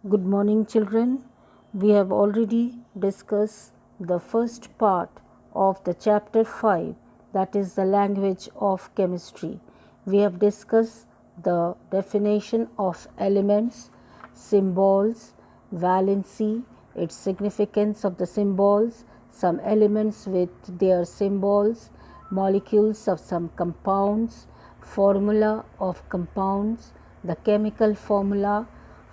Good morning, children. We have already discussed the first part of the chapter 5, that is the language of chemistry. We have discussed the definition of elements, symbols, valency, its significance of the symbols, some elements with their symbols, molecules of some compounds, formula of compounds, the chemical formula,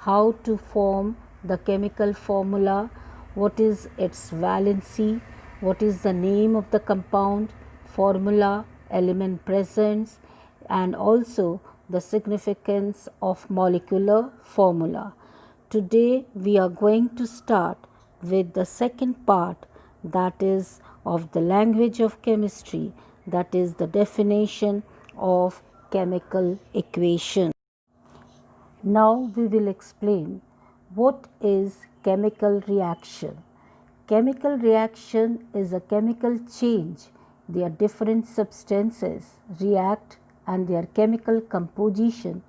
how to form the chemical formula, what is its valency, what is the name of the compound, formula, element presence, and also the significance of molecular formula. Today we are going to start with the second part, that is of the language of chemistry, that is the definition of chemical equation. Now we will explain what is chemical reaction. Chemical reaction is a chemical change. Their different substances react and their chemical composition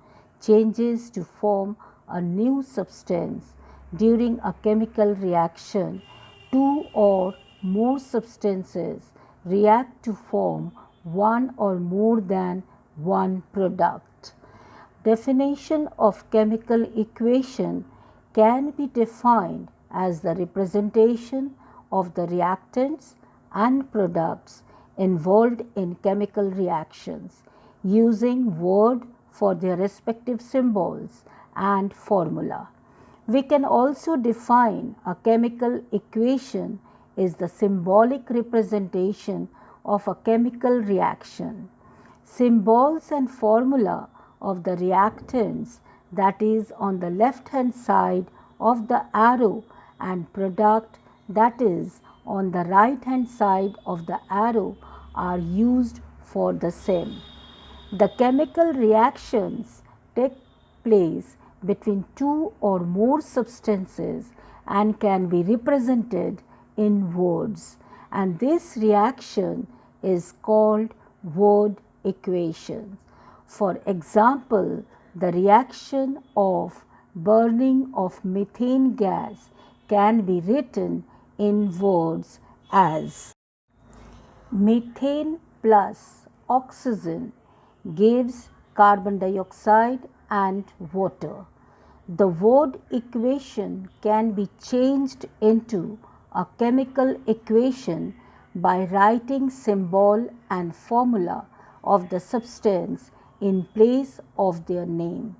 changes to form a new substance. During a chemical reaction, two or more substances react to form one or more than one product. Definition of chemical equation can be defined as the representation of the reactants and products involved in chemical reactions using word for their respective symbols and formula. We can also define a chemical equation as the symbolic representation of a chemical reaction. Symbols and formula of the reactants, that is on the left hand side of the arrow, and product, that is on the right hand side of the arrow, are used for the same. The chemical reactions take place between two or more substances and can be represented in words, and this reaction is called word equations. For example, the reaction of burning of methane gas can be written in words as methane plus oxygen gives carbon dioxide and water. The word equation can be changed into a chemical equation by writing symbol and formula of the substance in place of their name.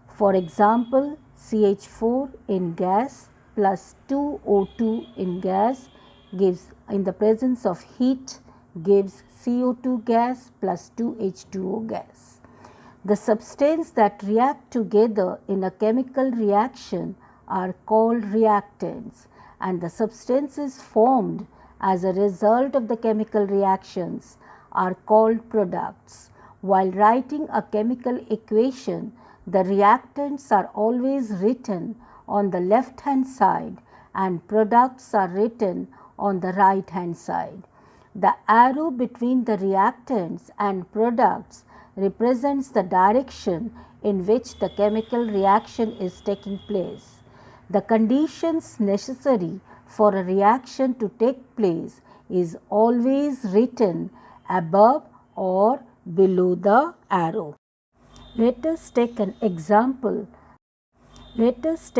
For example, CH4 in gas plus 2O2 in gas gives, in the presence of heat, gives CO2 gas plus 2H2O gas. The substances that react together in a chemical reaction are called reactants, and the substances formed as a result of the chemical reactions are called products. While writing a chemical equation, the reactants are always written on the left hand side and products are written on the right hand side. The arrow between the reactants and products represents the direction in which the chemical reaction is taking place. The conditions necessary for a reaction to take place is always written above or below the arrow. Let us take an example. That is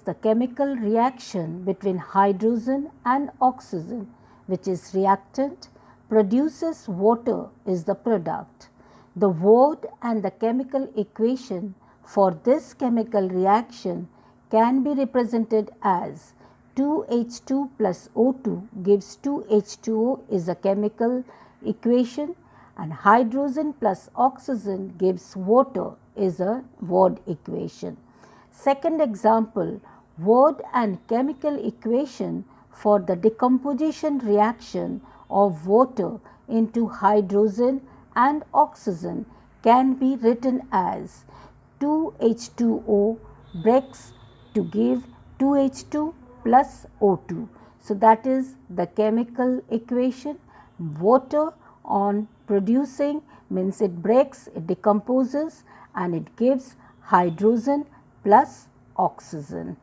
the chemical reaction between hydrogen and oxygen, which is reactant, produces water is the product. The word and the chemical equation for this chemical reaction can be represented as 2H2 plus O2 gives 2H2O is a chemical equation, and hydrogen plus oxygen gives water is a word equation. Second example, word and chemical equation for the decomposition reaction of water into hydrogen and oxygen can be written as 2H2O breaks to give 2H2 plus O2. So that is the chemical equation. Water on producing means it breaks, it decomposes and it gives hydrogen plus oxygen.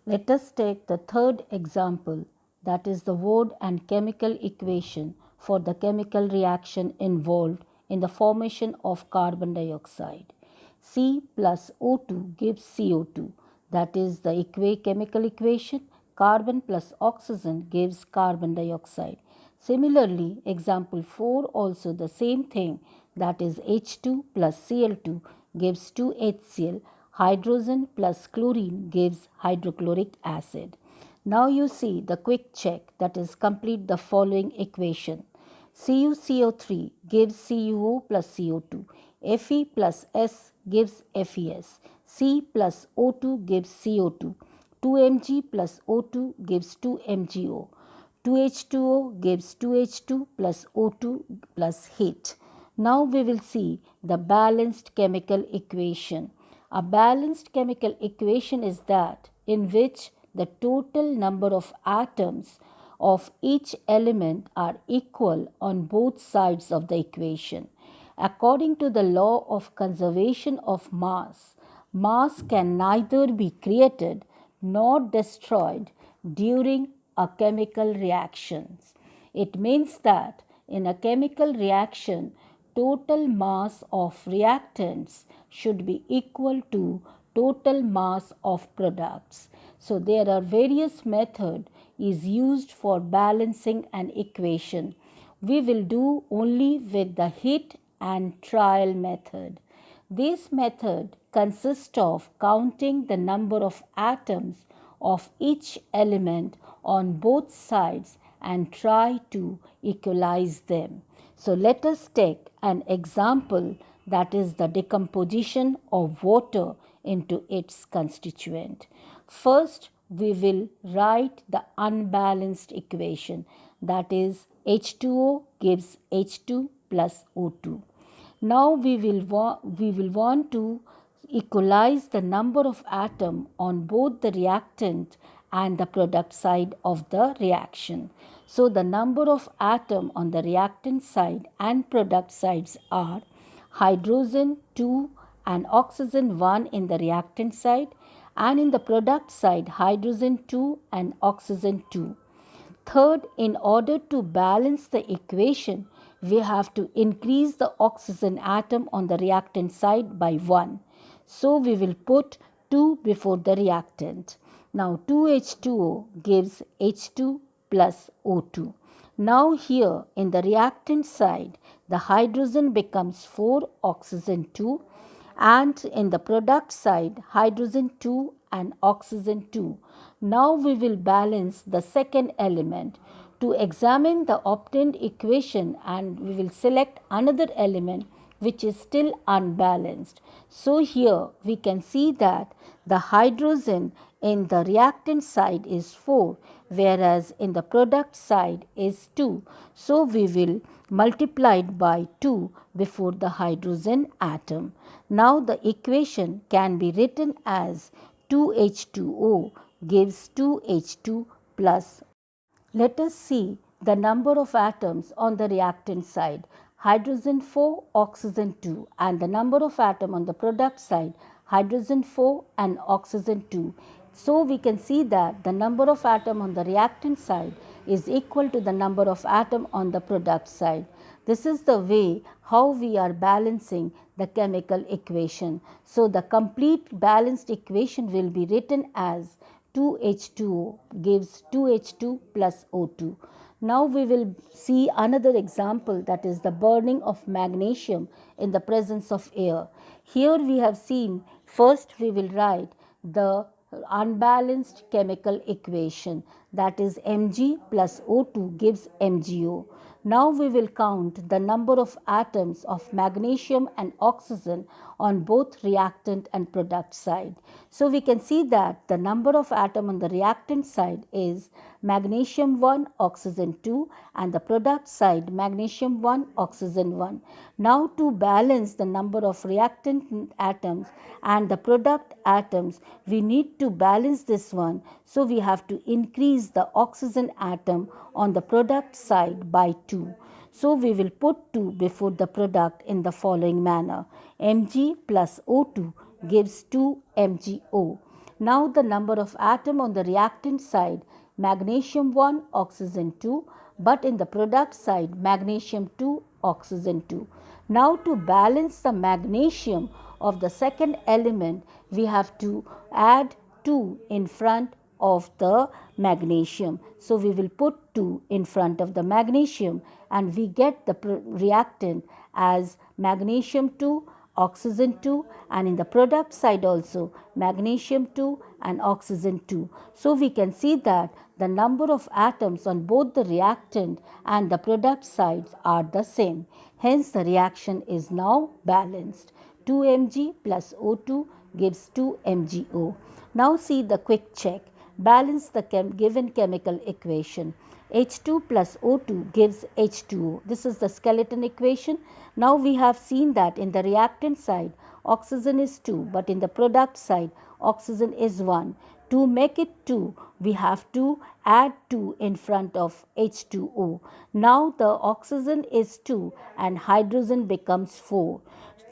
Let us take the third example, that is the word and chemical equation for the chemical reaction involved in the formation of carbon dioxide. C plus O2 gives CO2, that is the chemical equation. Carbon plus oxygen gives carbon dioxide. Similarly, example 4 also the same thing, that is H2 plus Cl2 gives 2HCl. Hydrogen plus chlorine gives hydrochloric acid. Now you see the quick check, that is complete the following equation. CuCO3 gives CuO plus CO2. Fe plus S gives FeS. C plus O2 gives CO2. 2Mg plus O2 gives 2MgO. 2H2O gives 2H2 plus O2 plus heat. Now we will see the balanced chemical equation. A balanced chemical equation is that in which the total number of atoms of each element are equal on both sides of the equation. According to the law of conservation of mass, mass can neither be created nor destroyed during a chemical reaction. It means that in a chemical reaction, total mass of reactants should be equal to total mass of products. So there are various methods is used for balancing an equation. We will do only with the hit and trial method. This method consists of counting the number of atoms of each element on both sides and try to equalize them. So let us take an example, that is the decomposition of water into its constituent. First, we will write the unbalanced equation, that is H2O gives H2 plus O2. Now we will want to equalize the number of atom on both the reactant and the product side of the reaction. So the number of atom on the reactant side and product sides are hydrogen 2 and oxygen 1 in the reactant side, and in the product side hydrogen 2 and oxygen 2. Third, in order to balance the equation, we have to increase the oxygen atom on the reactant side by 1. So we will put 2 before the reactant. Now 2H2O gives H2 plus O2. Now here in the reactant side, the hydrogen becomes 4 oxygen 2, and in the product side hydrogen 2 and oxygen 2. Now we will balance the second element. To examine the obtained equation, and we will select another element which is still unbalanced. So here we can see that the hydrogen in the reactant side is 4, whereas in the product side is 2. So we will multiply it by 2 before the hydrogen atom. Now the equation can be written as 2H2O gives 2H2 plus. Let us see the number of atoms on the reactant side. Hydrogen 4, oxygen 2, and the number of atom on the product side, hydrogen 4 and oxygen 2. So we can see that the number of atom on the reactant side is equal to the number of atom on the product side. This is the way how we are balancing the chemical equation. So the complete balanced equation will be written as 2H2O gives 2H2 plus O2. Now we will see another example, that is the burning of magnesium in the presence of air. Here we have seen, first we will write the unbalanced chemical equation, that is Mg plus O2 gives MgO. Now we will count the number of atoms of magnesium and oxygen on both reactant and product side. So we can see that the number of atom on the reactant side is magnesium 1, oxygen 2, and the product side magnesium 1, oxygen 1. Now to balance the number of reactant atoms and the product atoms, we need to balance this one. So we have to increase the oxygen atom on the product side by 2. So we will put 2 before the product in the following manner. Mg plus O2 gives 2 MgO. Now the number of atom on the reactant side, magnesium 1, oxygen 2, but in the product side, magnesium 2, oxygen 2. Now to balance the magnesium of the second element, we have to add 2 in front of the magnesium. So we will put 2 in front of the magnesium and we get the reactant as magnesium 2, oxygen 2, and in the product side also magnesium 2 and oxygen 2. So we can see that the number of atoms on both the reactant and the product sides are the same. Hence the reaction is now balanced. 2 Mg plus O2 gives 2 MgO. Now see the quick check. Balance the given chemical equation. H2 plus O2 gives H2O. This is the skeleton equation. Now we have seen that in the reactant side oxygen is 2, but in the product side oxygen is 1. To make it 2, we have to add 2 in front of H2O. Now the oxygen is 2 and hydrogen becomes 4.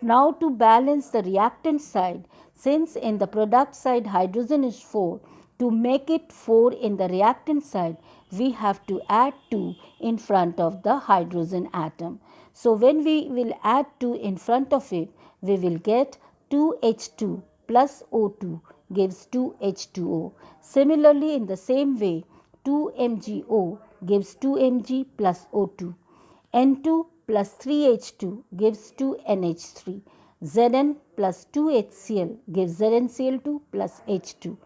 Now to balance the reactant side, since in the product side hydrogen is 4, to make it 4 in the reactant side, we have to add 2 in front of the hydrogen atom. So when we will add 2 in front of it, we will get 2H2 plus O2 gives 2H2O. Similarly, in the same way, 2MgO gives 2Mg plus O2. N2 plus 3H2 gives 2NH3. Zn plus 2HCl gives ZnCl2 plus H2.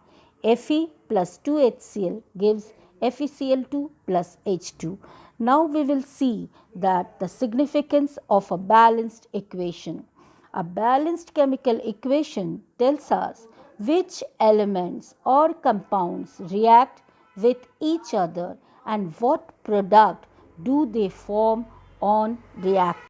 Fe plus 2HCl gives FeCl2 plus H2. Now we will see that the significance of a balanced equation. A balanced chemical equation tells us which elements or compounds react with each other and what product do they form on reaction.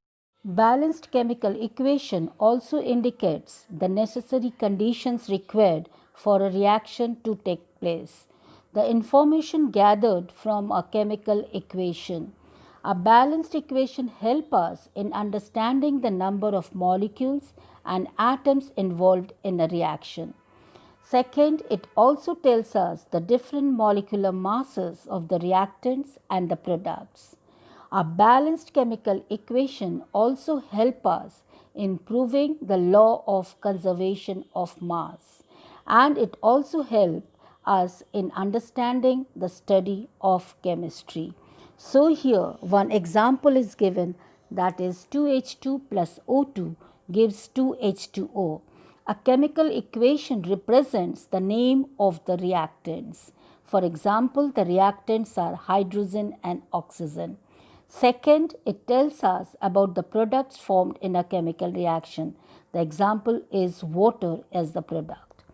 Balanced chemical equation also indicates the necessary conditions required for a reaction to take place. The information gathered from a chemical equation. A balanced equation helps us in understanding the number of molecules and atoms involved in a reaction. Second, it also tells us the different molecular masses of the reactants and the products. A balanced chemical equation also helps us in proving the law of conservation of mass, and it also helps us in understanding the study of chemistry. So here one example is given, that is 2H2 plus O2 gives 2H2O. A chemical equation represents the name of the reactants. For example, the reactants are hydrogen and oxygen. Second, it tells us about the products formed in a chemical reaction. The example is water as the product.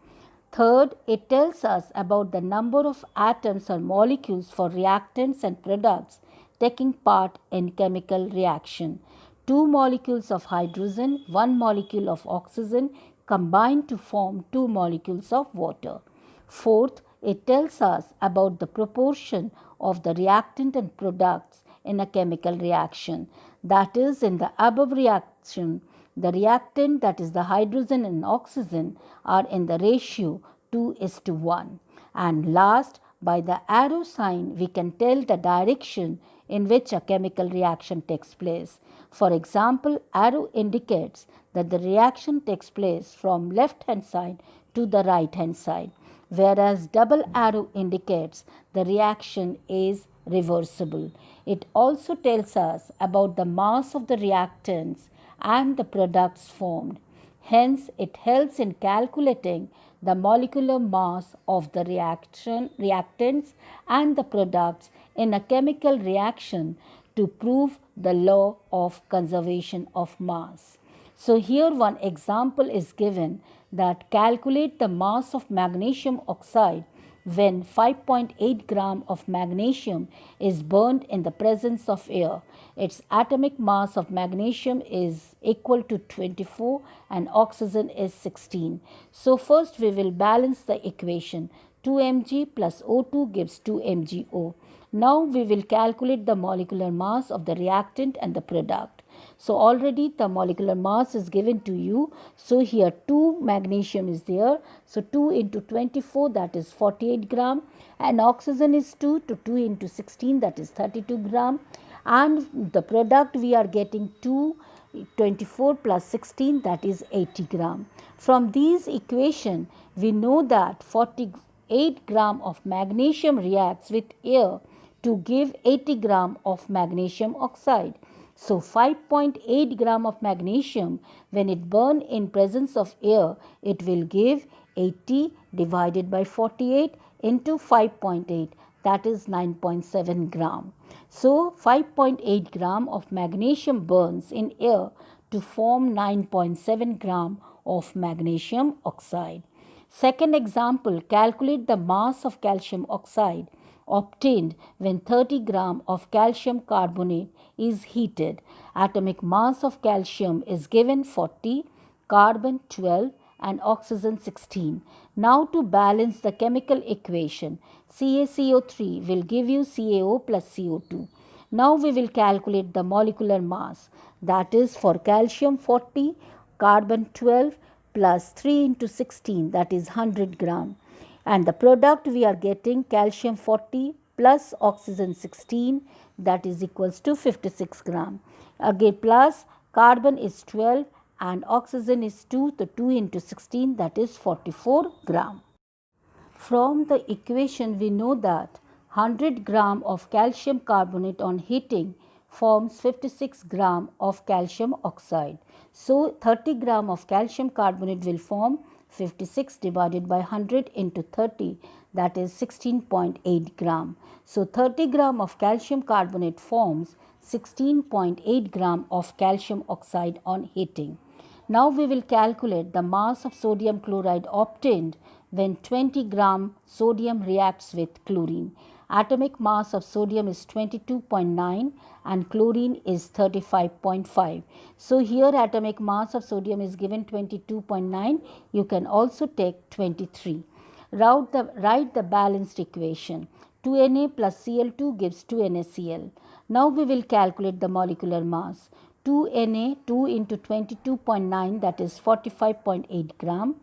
Third, it tells us about the number of atoms or molecules for reactants and products taking part in chemical reaction. 2 molecules of hydrogen, 1 molecule of oxygen combine to form 2 molecules of water. Fourth, it tells us about the proportion of the reactant and products in a chemical reaction. That is, in the above reaction, the reactant, that is the hydrogen and oxygen, are in the ratio 2:1. And last, by the arrow sign, we can tell the direction in which a chemical reaction takes place. For example, arrow indicates that the reaction takes place from left hand side to the right hand side, whereas double arrow indicates the reaction is reversible. It also tells us about the mass of the reactants and the products formed. Hence, it helps in calculating the molecular mass of the reactants and the products in a chemical reaction to prove the law of conservation of mass. So here one example is given, that calculate the mass of magnesium oxide when 5.8 gram of magnesium is burned in the presence of air. Its atomic mass of magnesium is equal to 24 and oxygen is 16. So first we will balance the equation. 2 Mg plus O2 gives 2 MgO. Now we will calculate the molecular mass of the reactant and the product. So already the molecular mass is given to you. So here 2 magnesium is there. So 2 into 24, that is 48 gram, and oxygen is 2, to 2 into 16, that is 32 gram, and the product we are getting 24 plus 16, that is 80 gram. From these equation we know that 48 gram of magnesium reacts with air to give 80 gram of magnesium oxide. So 5.8 gram of magnesium, when it burn in presence of air, it will give 80 divided by 48 into 5.8, that is 9.7 gram. So 5.8 gram of magnesium burns in air to form 9.7 gram of magnesium oxide. Second example, calculate the mass of calcium oxide obtained when 30 gram of calcium carbonate is heated. Atomic mass of calcium is given 40, carbon 12 and oxygen 16. Now to balance the chemical equation, CaCO3 will give you CaO plus CO2. Now we will calculate the molecular mass, that is for calcium 40, carbon 12 plus 3 into 16, that is 100 gram, and the product we are getting calcium 40 plus oxygen 16, that is equals to 56 gram. Again plus carbon is 12 and oxygen is 2, so 2 into 16, that is 44 gram. From the equation we know that 100 gram of calcium carbonate on heating forms 56 gram of calcium oxide. So 30 gram of calcium carbonate will form 56 divided by 100 into 30, that is 16.8 gram. So 30 gram of calcium carbonate forms 16.8 gram of calcium oxide on heating. Now we will calculate the mass of sodium chloride obtained when 20 gram sodium reacts with chlorine. Atomic mass of sodium is 22.9 and chlorine is 35.5. So here atomic mass of sodium is given 22.9. You can also take 23. Write the balanced equation. 2Na plus Cl2 gives 2NaCl. Now we will calculate the molecular mass. 2Na 2 into 22.9, that is 45.8 gram,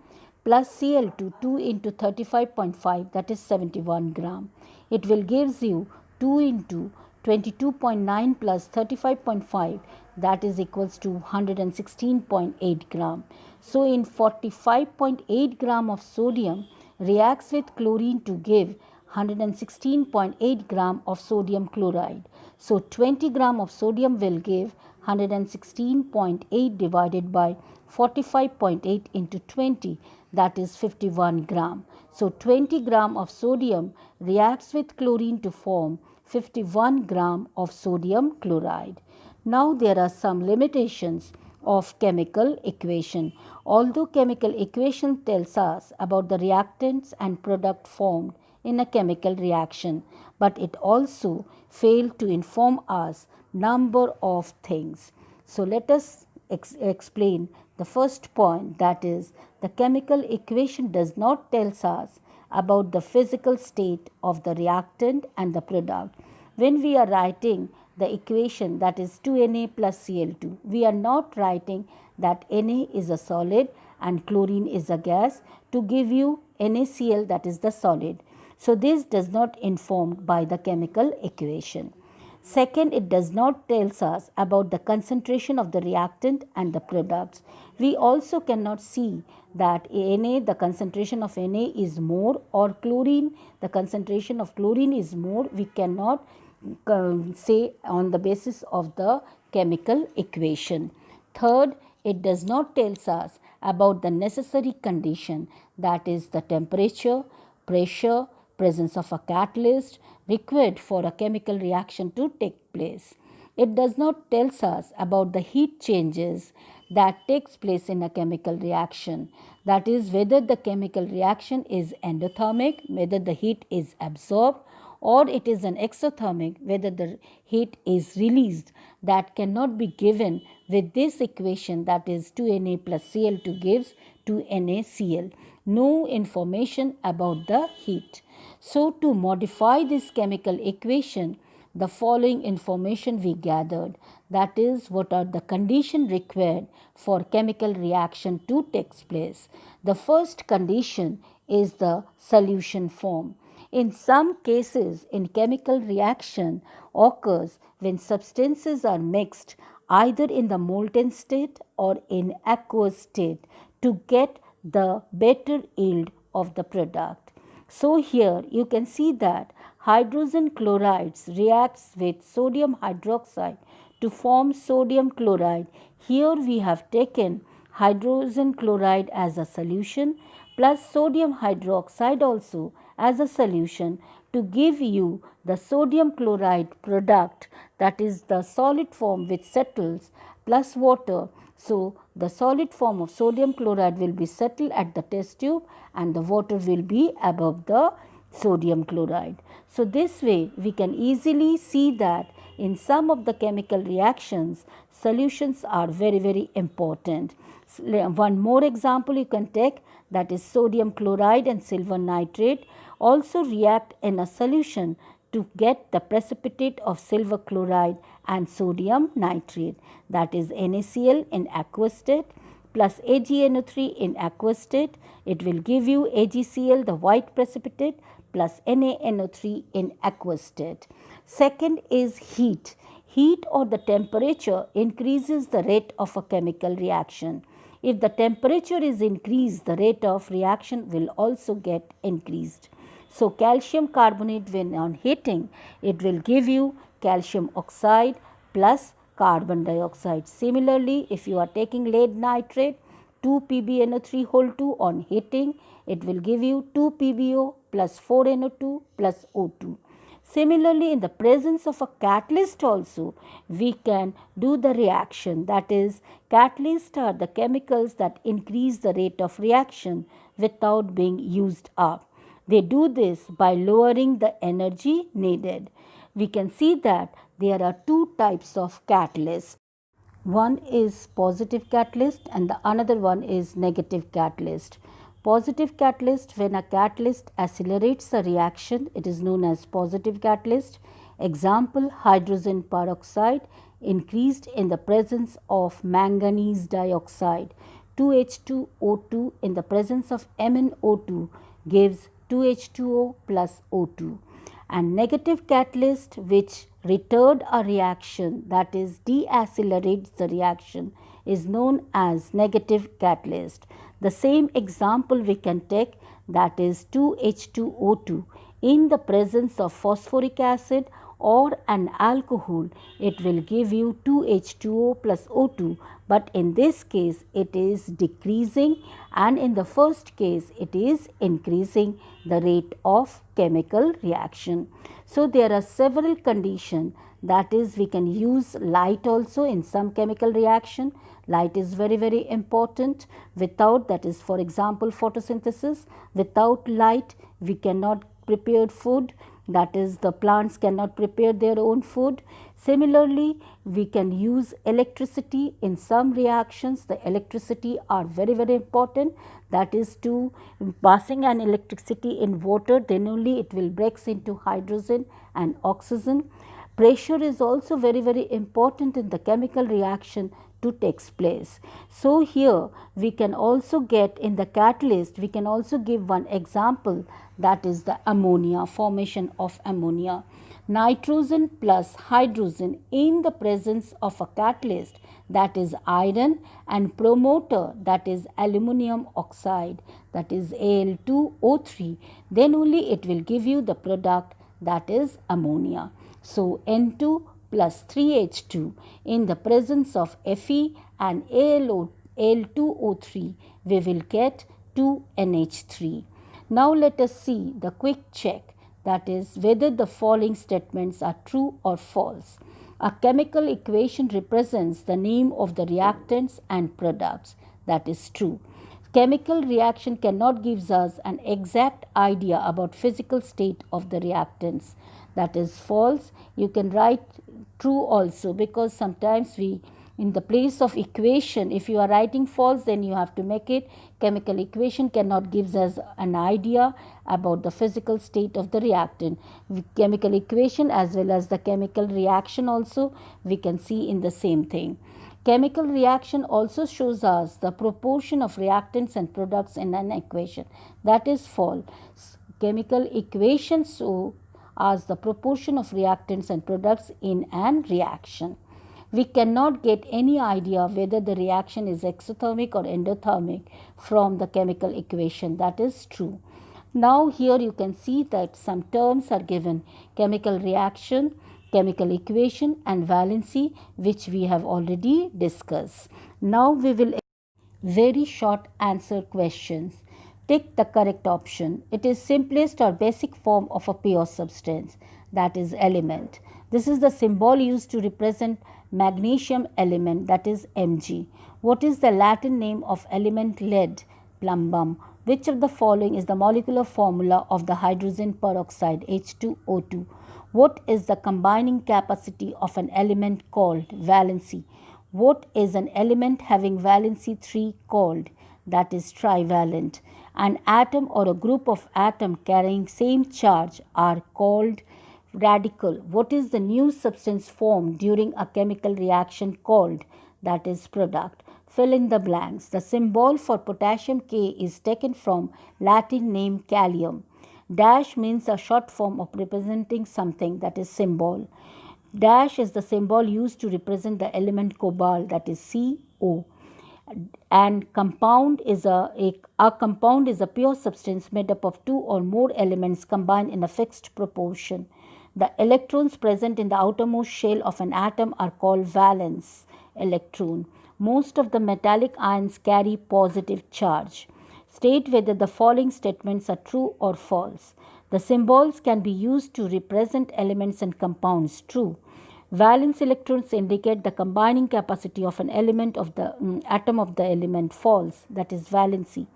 plus Cl2 2 into 35.5, that is 71 gram. It will gives you 2 into 22.9 plus 35.5, that is equals to 116.8 gram. So in 45.8 gram of sodium reacts with chlorine to give 116.8 gram of sodium chloride. So 20 gram of sodium will give 116.8 divided by 45.8 into 20, that is 51 gram. So 20 gram of sodium reacts with chlorine to form 51 gram of sodium chloride. Now there are some limitations of chemical equation. Although chemical equation tells us about the reactants and product formed in a chemical reaction, but it also failed to inform us number of things. So let us explain the first point, that is the chemical equation does not tell us about the physical state of the reactant and the product. When we are writing the equation, that is 2Na plus Cl2, we are not writing that Na is a solid and chlorine is a gas to give you NaCl, that is the solid. So this does not informed by the chemical equation. Second, it does not tell us about the concentration of the reactant and the products. We also cannot see that Na, the concentration of Na is more, or chlorine, the concentration of chlorine is more. We cannot say on the basis of the chemical equation. Third, it does not tell us about the necessary condition, that is the temperature, pressure, presence of a catalyst required for a chemical reaction to take place. It does not tell us about the heat changes that takes place in a chemical reaction, that is whether the chemical reaction is endothermic, whether the heat is absorbed, or it is an exothermic, whether the heat is released. That cannot be given with this equation, that is 2Na plus Cl2 gives 2NaCl. No information about the heat. So to modify this chemical equation, the following information we gathered. That is, what are the conditions required for chemical reaction to take place. The first condition is the solution form. In some cases, in chemical reaction occurs when substances are mixed either in the molten state or in aqueous state to get the better yield of the product. So here you can see that hydrogen chlorides reacts with sodium hydroxide to form sodium chloride. Here we have taken hydrogen chloride as a solution plus sodium hydroxide also as a solution to give you the sodium chloride product, that is the solid form which settles, plus water. So the solid form of sodium chloride will be settled at the test tube and the water will be above the sodium chloride. So this way we can easily see that in some of the chemical reactions solutions are very important. One more example you can take, that is sodium chloride and silver nitrate also react in a solution to get the precipitate of silver chloride and sodium nitrate, that is NaCl in aqueous state plus AgNO3 in aqueous state. It will give you AgCl, the white precipitate, plus NaNO3 in aqueous state. Second is heat. Heat or the temperature increases the rate of a chemical reaction. If the temperature is increased, the rate of reaction will also get increased. So calcium carbonate, when on heating, it will give you calcium oxide plus carbon dioxide. Similarly, if you are taking lead nitrate, 2 PbNO3 whole 2 on heating, it will give you 2 PbO plus 4NO2 plus O2. Similarly, in the presence of a catalyst also, we can do the reaction. That is, catalysts are the chemicals that increase the rate of reaction without being used up. They do this by lowering the energy needed. We can see that there are two types of catalysts. One is positive catalyst and the another one is negative catalyst. Positive catalyst, when a catalyst accelerates a reaction, it is known as positive catalyst. Example, hydrogen peroxide increased in the presence of manganese dioxide. 2H2O2 in the presence of MnO2 gives 2H2O plus O2. And negative catalyst which retard a reaction, that is deaccelerates the reaction, is known as negative catalyst. The same example we can take, that is 2H2O2 in the presence of phosphoric acid or an alcohol, it will give you 2H2O plus O2, but in this case it is decreasing and in the first case it is increasing the rate of chemical reaction. So there are several conditions, that is we can use light also in some chemical reaction. Light is very important. Without, that is for example photosynthesis, without light we cannot prepare food, that is the plants cannot prepare their own food. Similarly, we can use electricity in some reactions. The electricity are very important, that is to passing an electricity in water, then only it will breaks into hydrogen and oxygen. Pressure is also very important in the chemical reaction to takes place. So here we can also get in the catalyst, we can also give one example, that is the ammonia, formation of ammonia. Nitrogen plus hydrogen in the presence of a catalyst, that is iron, and promoter, that is aluminum oxide, that is Al2O3, then only it will give you the product, that is ammonia. So N2 plus 3H2 in the presence of Fe and Al2O3, we will get 2NH3. Now let us see the quick check, that is whether the following statements are true or false. A chemical equation represents the name of the reactants and products. That is true. Chemical reaction cannot give us an exact idea about physical state of the reactants. That is false. You can write true also, because sometimes we, in the place of equation, if you are writing false, then you have to make it chemical equation cannot give us an idea about the physical state of the reactant. Chemical equation as well as the chemical reaction also we can see in the same thing. Chemical reaction also shows us the proportion of reactants and products in an equation. That is false. Chemical equation shows us the proportion of reactants and products in an reaction. We cannot get any idea whether the reaction is exothermic or endothermic from the chemical equation. That is true. Now here you can see that some terms are given: chemical reaction, chemical equation and valency, which we have already discussed. Now we will very short answer questions. Take the correct option. It is simplest or basic form of a pure substance, that is element. This is the symbol used to represent magnesium element, that is Mg. What is the Latin name of element lead? Plumbum. Which of the following is the molecular formula of the hydrogen peroxide H2O2? What is the combining capacity of an element called valency? What is an element having valency 3 called? That is trivalent. An atom or a group of atoms carrying same charge are called radical. What is the new substance formed during a chemical reaction called? That is product. Fill in the blanks. The symbol for potassium K is taken from Latin name kalium. Dash means a short form of representing something, that is symbol. Dash is the symbol used to represent the element cobalt, that is CO. And compound is a compound is a pure substance made up of two or more elements combined in a fixed proportion. The electrons present in the outermost shell of an atom are called valence electron. Most of the metallic ions carry positive charge. State whether the following statements are true or false. The symbols can be used to represent elements and compounds. True. Valence electrons indicate the combining capacity of an element of the atom of the element. False. That is valency.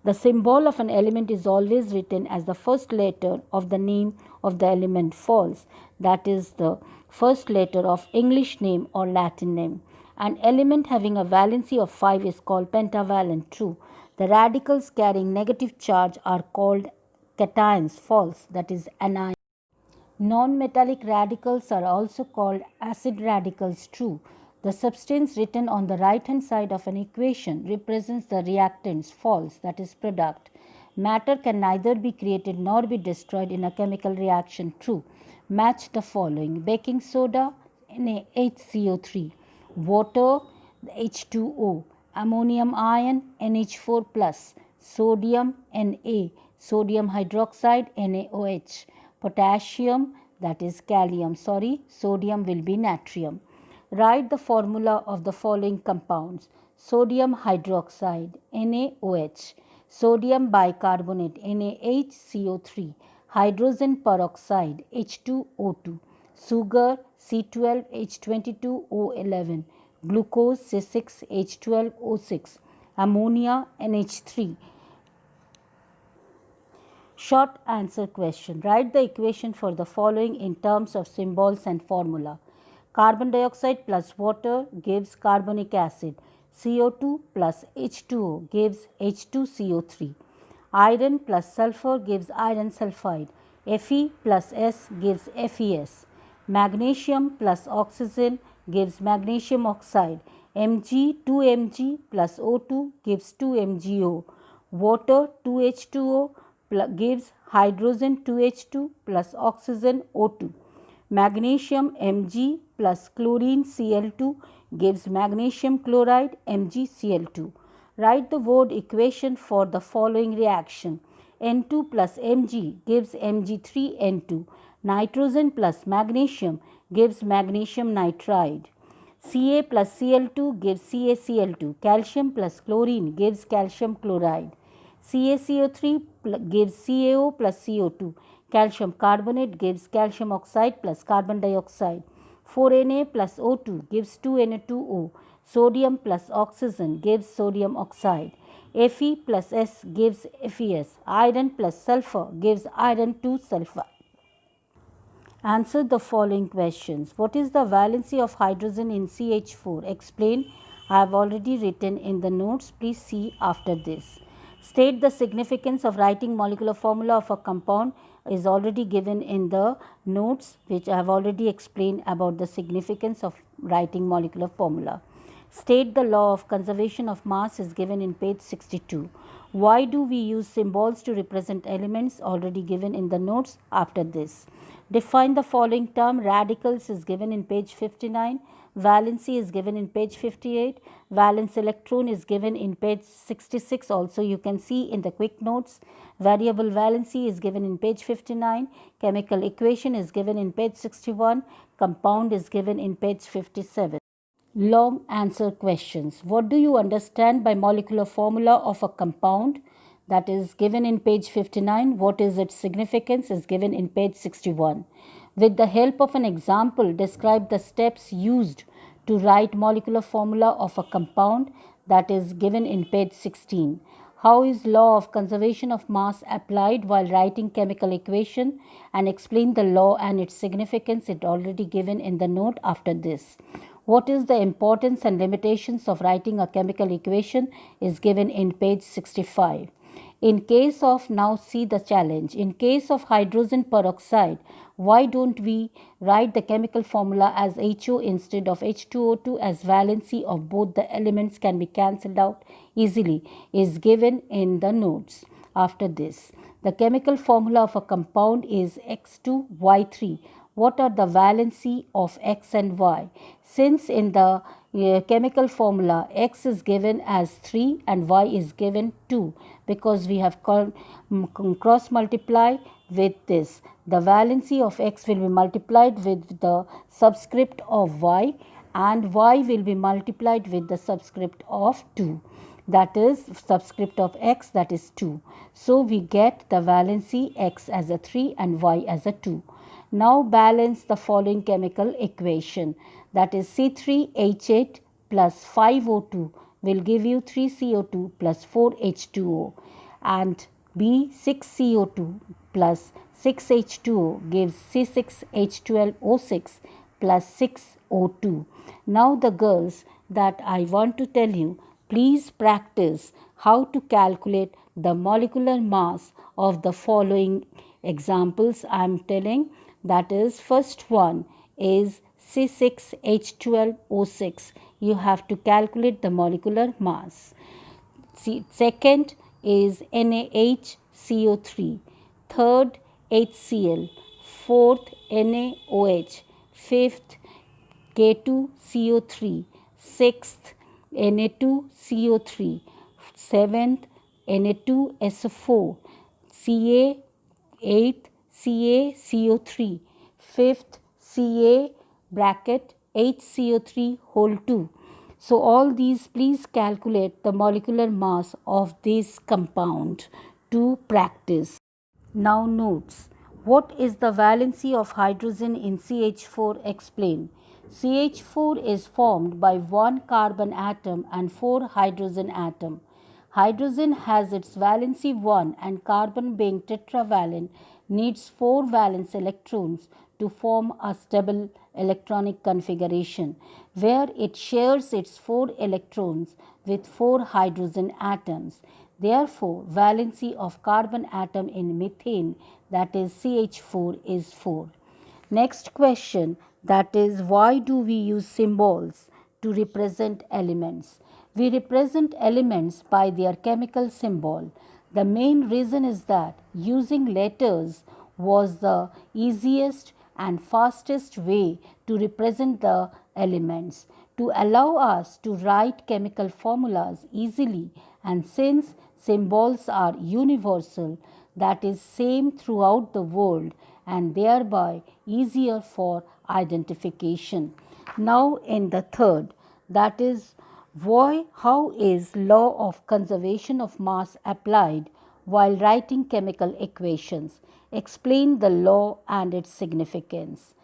The symbol of an element is always written as the first letter of the name of the element. False. That is the first letter of English name or Latin name. An element having a valency of 5 is called pentavalent. True. The radicals carrying negative charge are called cations. False. That is anion. Non-metallic radicals are also called acid radicals. True. The substance written on the right hand side of an equation represents the reactants. False. That is product. Matter can neither be created nor be destroyed in a chemical reaction. True. Match the following: baking soda, NaHCO3, water, H2O, ammonium ion, NH4 plus, sodium, Na, sodium hydroxide, NaOH, potassium, that is kalium, sodium will be natrium. Write the formula of the following compounds: sodium hydroxide, NaOH, sodium bicarbonate, NaHCO3, hydrogen peroxide, H2O2, sugar, C12H22O11, glucose, C6H12O6, ammonia, NH3. Short answer question. Write the equation for the following in terms of symbols and formula. Carbon dioxide plus water gives carbonic acid. CO2 plus H2O gives H2CO3. Iron plus sulfur gives iron sulfide. Fe plus S gives FeS. Magnesium plus oxygen gives magnesium oxide. Mg 2Mg plus O2 gives 2MgO. Water 2H2O gives hydrogen 2H2 plus oxygen O2. Magnesium Mg plus chlorine Cl2 gives magnesium chloride MgCl2. Write the word equation for the following reaction. N2 plus Mg gives Mg3N2. Nitrogen plus magnesium gives magnesium nitride. Ca plus Cl2 gives CaCl2. Calcium plus chlorine gives calcium chloride. CaCO3 gives CaO plus CO2. Calcium carbonate gives calcium oxide plus carbon dioxide. 4Na plus O2 gives 2Na2O. Sodium plus oxygen gives sodium oxide. Fe plus S gives FeS. Iron plus sulfur gives iron 2 sulfide. Answer the following questions. What is the valency of hydrogen in CH4? Explain. I have already written in the notes. Please see after this. State the significance of writing molecular formula of a compound is already given in the notes, which I have already explained about the significance of writing molecular formula. State the law of conservation of mass is given in page 62. Why do we use symbols to represent elements, already given in the notes after this. Define the following term. Radicals is given in page 59. Valency is given in page 58. Valence electron is given in page 66. Also you can see in the quick notes. Variable valency is given in page 59. Chemical equation is given in page 61. Compound is given in page 57. Long answer questions. What do you understand by molecular formula of a compound? That is given in page 59. What is its significance is given in page 61. With the help of an example, describe the steps used to write molecular formula of a compound. That is given in page 16. How is law of conservation of mass applied while writing chemical equation, and explain the law and its significance. It already given in the note after this. What is the importance and limitations of writing a chemical equation is given in page 65. In case of, now see the challenge, in case of hydrogen peroxide, why don't we write the chemical formula as HO instead of H2O2, as valency of both the elements can be cancelled out easily, is given in the notes after this. The chemical formula of a compound is X2Y3. What are the valency of X and Y? Since in the chemical formula X is given as 3 and Y is given 2, because we have cross multiply with this. The valency of X will be multiplied with the subscript of Y, and Y will be multiplied with the subscript of 2. That is subscript of X, that is 2. So we get the valency X as a 3 and Y as a 2. Now balance the following chemical equation, that is C3H8 plus 5O2 will give you 3CO2 plus 4H2O, and B6CO2 plus 6H2O gives C6H12O6 plus 6O2. Now the girls, that I want to tell you, please practice how to calculate the molecular mass of the following examples I am telling. That is, first one is C6H12O6. You have to calculate the molecular mass. Second is NaHCO3. Third, HCl. Fourth, NaOH. Fifth, K2CO3. Sixth, Na2CO3. Seventh, Na2SO4. Ca. Eighth, CaCO3. Fifth, Ca bracket HCO3 whole 2. So all these, please calculate the molecular mass of this compound to practice. Now notes. What is the valency of hydrogen in CH4? Explain. CH4 is formed by one carbon atom and 4 hydrogen atom. Hydrogen has its valency 1, and carbon, being tetravalent, needs 4 valence electrons to form a stable electronic configuration, where it shares its 4 electrons with 4 hydrogen atoms. Therefore, valency of carbon atom in methane, that is CH4, is 4. Next question, that is, why do we use symbols to represent elements? We represent elements by their chemical symbol. The main reason is that using letters was the easiest and fastest way to represent the elements, to allow us to write chemical formulas easily, and since symbols are universal, that is same throughout the world, and thereby easier for identification. Now in the third, that is, how is law of conservation of mass applied while writing chemical equations? Explain the law and its significance.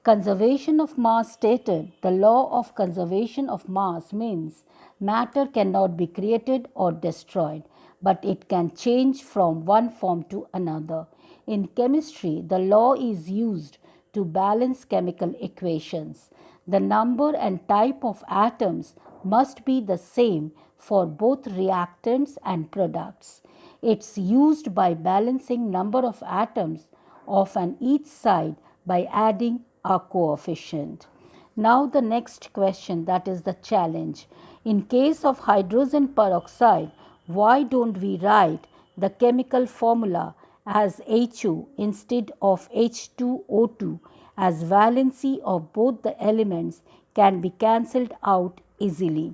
Conservation of mass stated. The law of conservation of mass means matter cannot be created or destroyed, but it can change from one form to another. In chemistry, the law is used to balance chemical equations. The number and type of atoms must be the same for both reactants and products. It's used by balancing number of atoms of an each side by adding a coefficient. Now the next question, that is the challenge. In case of hydrogen peroxide, why don't we write the chemical formula as HO instead of H2O2, as valency of both the elements can be cancelled out easily?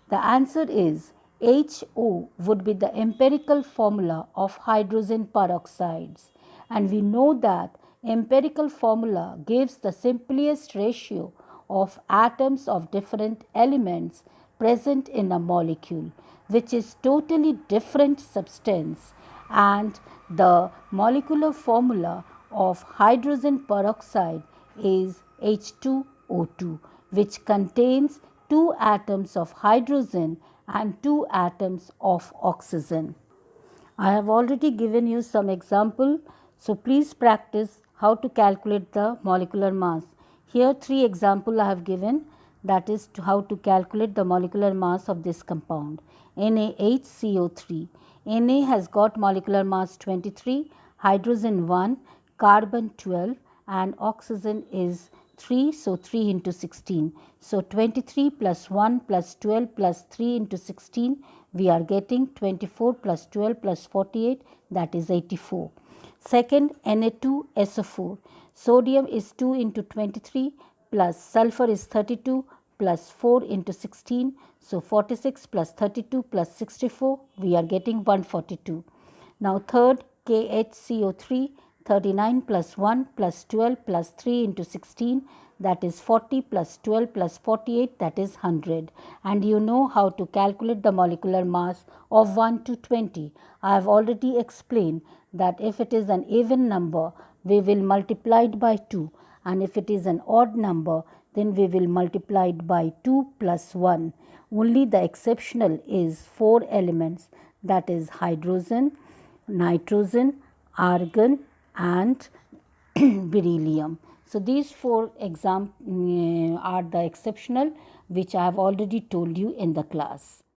The answer is HO would be the empirical formula of hydrogen peroxides, and we know that empirical formula gives the simplest ratio of atoms of different elements present in a molecule, which is totally different substance, and the molecular formula of hydrogen peroxide is H2O2, which contains 2 atoms of hydrogen and 2 atoms of oxygen. I have already given you some example, so please practice how to calculate the molecular mass. Here 3 example I have given, that is how to calculate the molecular mass of this compound NaHCO3. Na has got molecular mass 23, hydrogen 1, carbon 12 and oxygen is 3, so 3 into 16. So 23 plus 1 plus 12 plus 3 into 16, we are getting 24 plus 12 plus 48, that is 84. Second, Na2SO4. Sodium is 2 into 23 plus sulfur is 32 plus 4 into 16. So 46 plus 32 plus 64, we are getting 142. Now third, KHCO3, 39 plus 1 plus 12 plus 3 into 16, that is 40 plus 12 plus 48, that is 100. And you know how to calculate the molecular mass of 1 to 20. I have already explained that if it is an even number, we will multiply it by 2, and if it is an odd number, then we will multiply it by 2 plus 1. Only the exceptional is 4 elements, that is hydrogen, nitrogen, argon and beryllium. So these 4 are the exceptional, which I have already told you in the class.